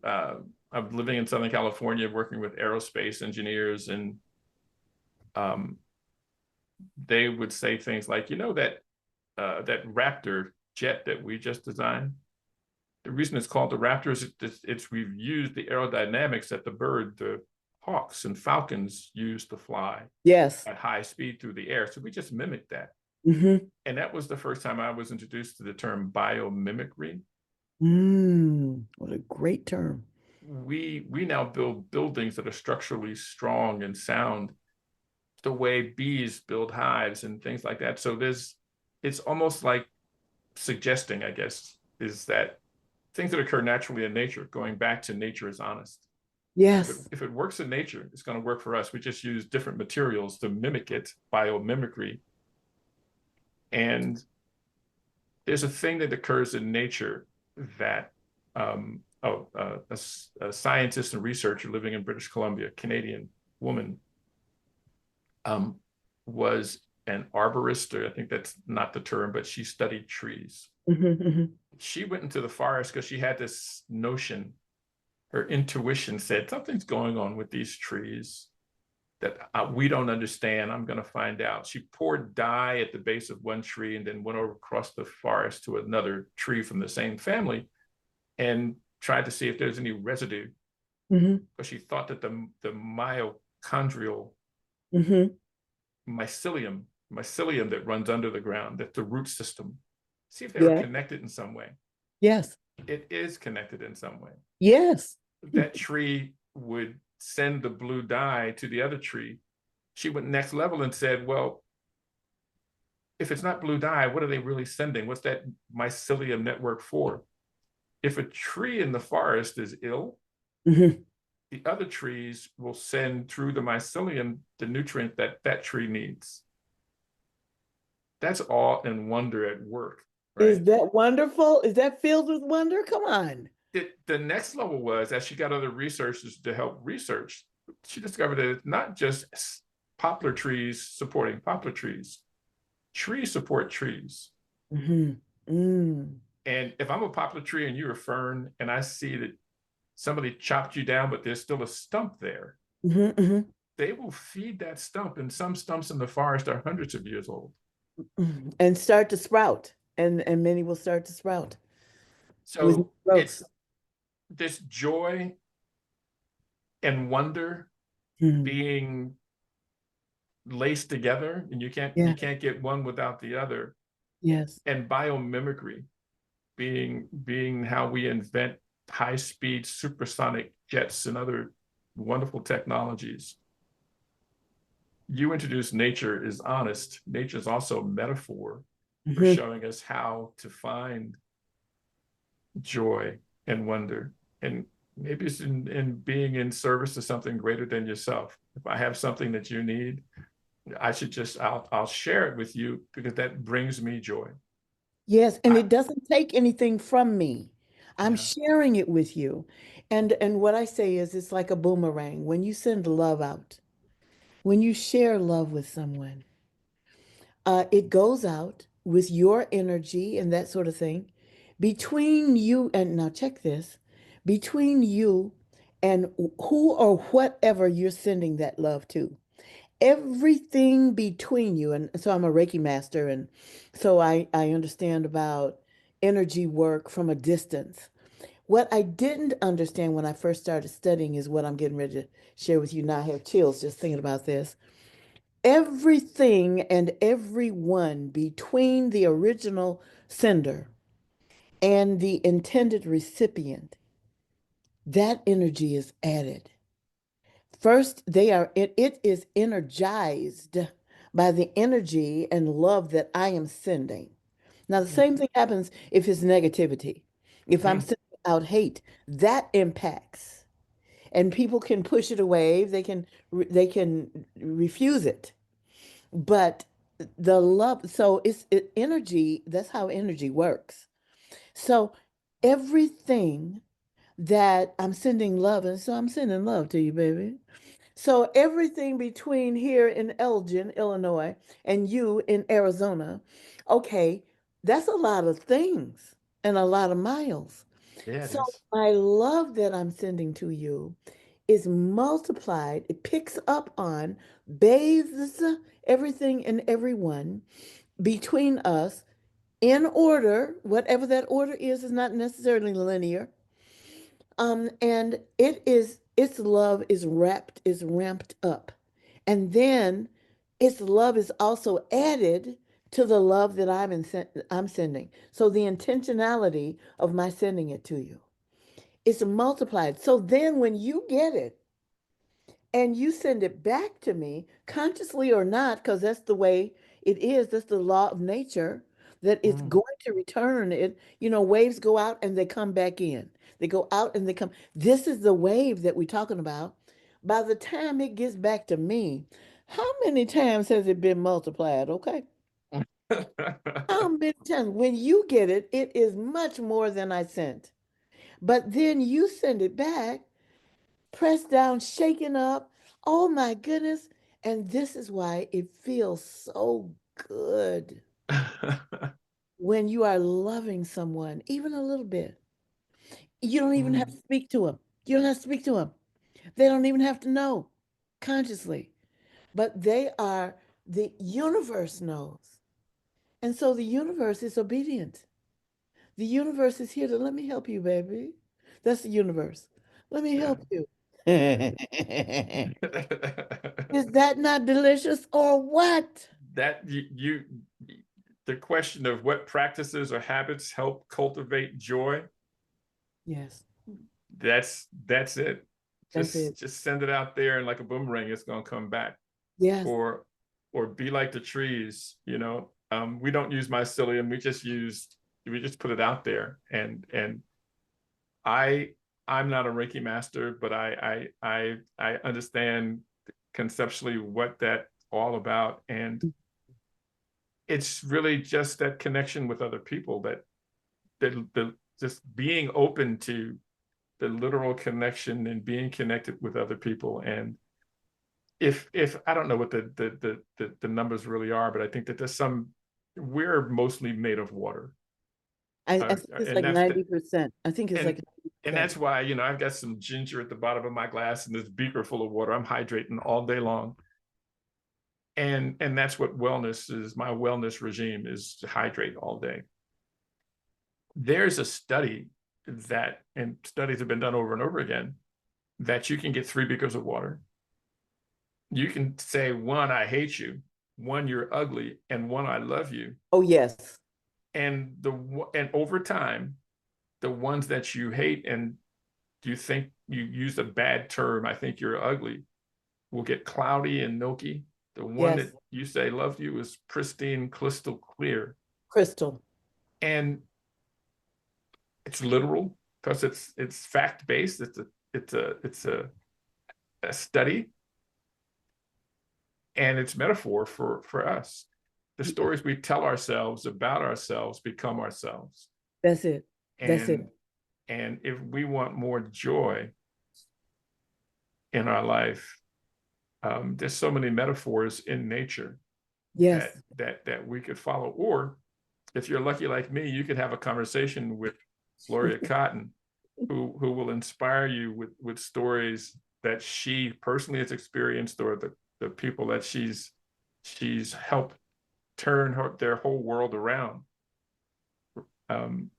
I'm living in Southern California, working with aerospace engineers, and um, they would say things like, that Raptor jet that we just designed. The reason it's called the Raptor is we've used the aerodynamics that the hawks and falcons use to fly Yes. at high speed through the air. So we just mimicked that. Mm-hmm. And that was the first time I was introduced to the term biomimicry. What a great term. We now build buildings that are structurally strong and sound the way bees build hives and things like that. So it's almost like suggesting, I guess, is that things that occur naturally in nature, going back to nature is honest. Yes. If it works in nature, it's going to work for us. We just use different materials to mimic it, biomimicry. And there's a thing that occurs in nature that a scientist and researcher living in British Columbia, Canadian woman, um, was an arborist, or I think that's not the term, but she studied trees. Mm-hmm. She went into the forest because she had this notion. Her intuition said something's going on with these trees that we don't understand. I'm going to find out. She poured dye at the base of one tree and then went over across the forest to another tree from the same family and tried to see if there's any residue. Mm-hmm. Because she thought that the mitochondrial Mm-hmm. mycelium that runs under the ground, that the root system, see if they were Yeah. connected in some way. Yes. It is connected in some way. Yes. That tree would send the blue dye to the other tree. She went next level and said, well, if it's not blue dye, what are they really sending? What's that mycelium network for? If a tree in the forest is ill, Mm-hmm. the other trees will send through the mycelium the nutrient that that tree needs. That's awe and wonder at work, Is right? that wonderful? Is that filled with wonder? Come on. The next level was, as she got other researchers to help research, she discovered that it's not just poplar trees supporting poplar trees. Trees support trees. Mm-hmm. Mm. And if I'm a poplar tree and you're a fern, and I see that somebody chopped you down, but there's still a stump there, Mm-hmm. Mm-hmm. they will feed that stump. And some stumps in the forest are hundreds of years old. And start to sprout. And many will start to sprout with So growth. it's this joy and wonder Mm. being laced together, and you Yeah. can't get one without the other. Yes. And biomimicry being how we invent high-speed supersonic jets and other wonderful technologies. You introduce nature is honest. Nature is also a metaphor for Mm-hmm. showing us how to find joy and wonder. And maybe it's in being in service to something greater than yourself. If I have something that you need, I'll share it with you because that brings me joy. Yes, and I, it doesn't take anything from me. I'm yeah. sharing it with you. And what I say is it's like a boomerang. When you send love out, when you share love with someone, it goes out with your energy and that sort of thing between you and now check this, between you and who or whatever you're sending that love to. Everything between you, and so I'm a Reiki master, and so I understand about energy work from a distance. What I didn't understand when I first started studying is what I'm getting ready to share with you now. I have chills just thinking about this. Everything and everyone between the original sender and the intended recipient, that energy is added. First, it is energized by the energy and love that I am sending. Now, the same thing happens if it's negativity. If I'm Mm-hmm. sending out hate, that impacts. And people can push it away, they can refuse it. But the love, so energy, that's how energy works. So everything that I'm sending love, and so I'm sending love to you, baby. So everything between here in Elgin, Illinois, and you in Arizona, okay, that's a lot of things and a lot of miles. Yeah, it So is. my love that I'm sending to you is multiplied. It picks up on, bathes everything and everyone between us in order. Whatever that order is not necessarily linear. And its love is ramped up. And then its love is also added to the love that I'm sending. So the intentionality of my sending it to you, it's multiplied. So then when you get it and you send it back to me, consciously or not, because that's the way it is, that's the law of nature, that it's Mm. going to return. Waves go out and they come back in. They go out and they come. This is the wave that we're talking about. By the time it gets back to me, how many times has it been multiplied? Okay. How many times? When you get it, it is much more than I sent. But then you send it back, pressed down, shaken up. Oh my goodness. And this is why it feels so good when you are loving someone, even a little bit. You don't even have to Mm. speak to them. You don't have to speak to them. They don't even have to know consciously, but the universe knows. And so the universe is obedient. The universe is here to let me help you, baby. That's the universe. Let me Yeah. help you. Is that not delicious or what? That the question of what practices or habits help cultivate joy, Yes, that's it. that's it. Just send it out there and like a boomerang, it's gonna come back. Yes, Or be like the trees, you know. We don't use mycelium, we just put it out there. And I I'm not a Reiki master, but I understand conceptually what that all about. And it's really just that connection with other people, the just being open to the literal connection and being connected with other people. And if I don't know what the numbers really are, but I think that there's some, we're mostly made of water. I think it's And like that's the 90%. I think it's like and 90%. that's why, you know, I've got some ginger at the bottom of my glass and this beaker full of water. I'm hydrating all day long. And that's what wellness is. My wellness regime is to hydrate all day. There's a study that, and studies have been done over and over again, that you can get 3 beakers of water. You can say, one, I hate you, one, you're ugly, and one, I love you. Oh, yes. And over time, the ones that you hate and you think you used a bad term, I think you're ugly, will get cloudy and milky. The one Yes. that you say loved you is pristine, crystal clear. Crystal. And it's literal because it's fact based. It's a study, and it's metaphor for us. The Yeah, stories we tell ourselves about ourselves become ourselves. that's it. That's it. And if we want more joy in our life, there's so many metaphors in nature Yes. that we could follow. Or if you're lucky like me, you could have a conversation with Gloria Cotton, who will inspire you with stories that she personally has experienced, or the people that she's helped turn their whole world around, um,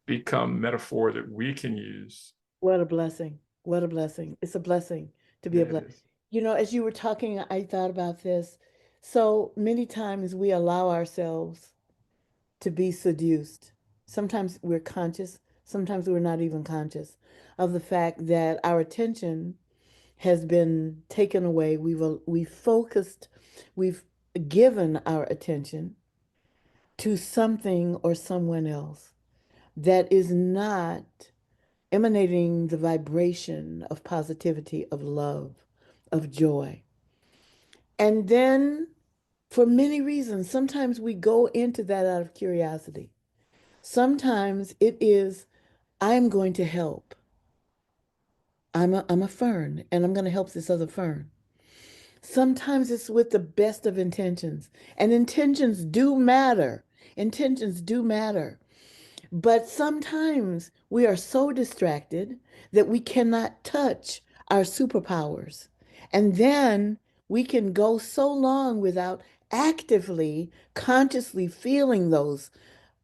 become metaphor that we can use. What a blessing. What a blessing. It's a blessing to be Yeah, a it blessing. is. As you were talking, I thought about this. So many times we allow ourselves to be seduced. Sometimes we're conscious, sometimes we're not even conscious of the fact that our attention has been taken away. We've focused, we've given our attention to something or someone else that is not emanating the vibration of positivity, of love, of joy. And then, for many reasons, sometimes we go into that out of curiosity. Sometimes it is, I'm going to help. I'm a fern and I'm going to help this other fern. Sometimes it's with the best of intentions, and intentions do matter. Intentions do matter. But sometimes we are so distracted that we cannot touch our superpowers. And then we can go so long without actively, consciously feeling those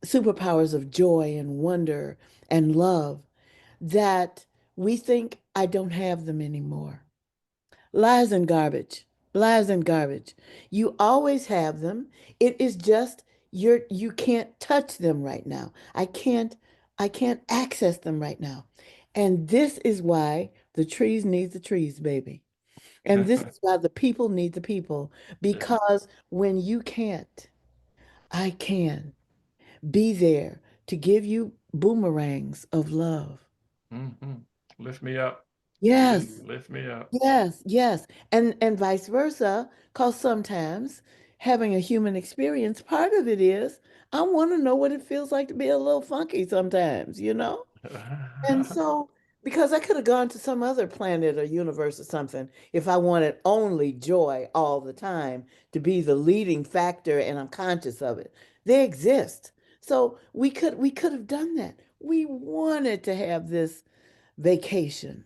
superpowers of joy and wonder and love that we think, I don't have them anymore. Lies and garbage. Lies and garbage. You always have them. It is just you can't touch them right now. I can't access them right now. And this is why the trees need the trees, baby. And this is why the people need the people. Because when you can't, I can be there to give you boomerangs of love. Mhm. Lift me up. Please Yes. lift me up. Yes, yes. And vice versa, because sometimes having a human experience, part of it is I want to know what it feels like to be a little funky sometimes, you know? And so, because I could have gone to some other planet or universe or something if I wanted only joy all the time to be the leading factor and I'm conscious of it. They exist. So we could have done that. We wanted to have this vacation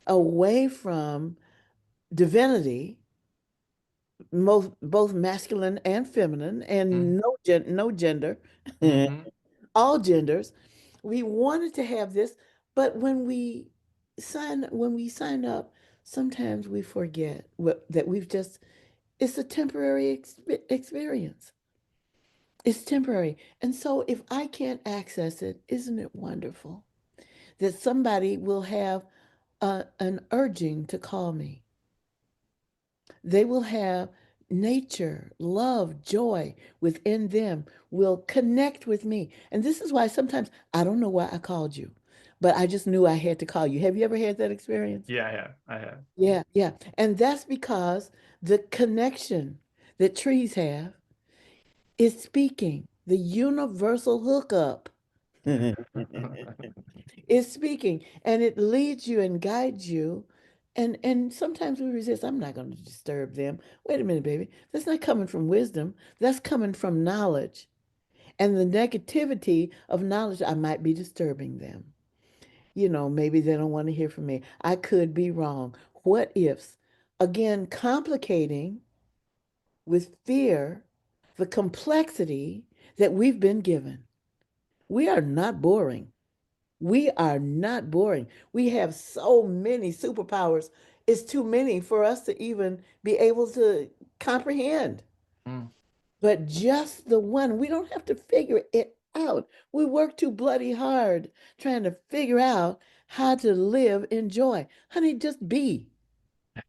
away from divinity, both masculine and feminine, and no gender, Mm-hmm. all genders. We wanted to have this, but when we sign up, sometimes we forget that we've just it's a temporary experience. It's temporary. And so if I can't access it, isn't it wonderful that somebody will have an urging to call me? They will have nature, love, joy within them, will connect with me. And this is why sometimes I don't know why I called you, but I just knew I had to call you. Have you ever had that experience? Yeah, I have. I have. Yeah, yeah. And that's because the connection that trees have is speaking, the universal hookup. Is speaking and it leads you and guides you. And sometimes we resist. I'm not going to disturb them. Wait a minute, baby. That's not coming from wisdom. That's coming from knowledge. And the negativity of knowledge, I might be disturbing them. Maybe they don't want to hear from me. I could be wrong. What ifs? Again, complicating with fear the complexity that we've been given. We are not boring. We are not boring. We have so many superpowers. It's too many for us to even be able to comprehend. Mm. But just the one, we don't have to figure it out. We work too bloody hard trying to figure out how to live in joy. Honey, just be.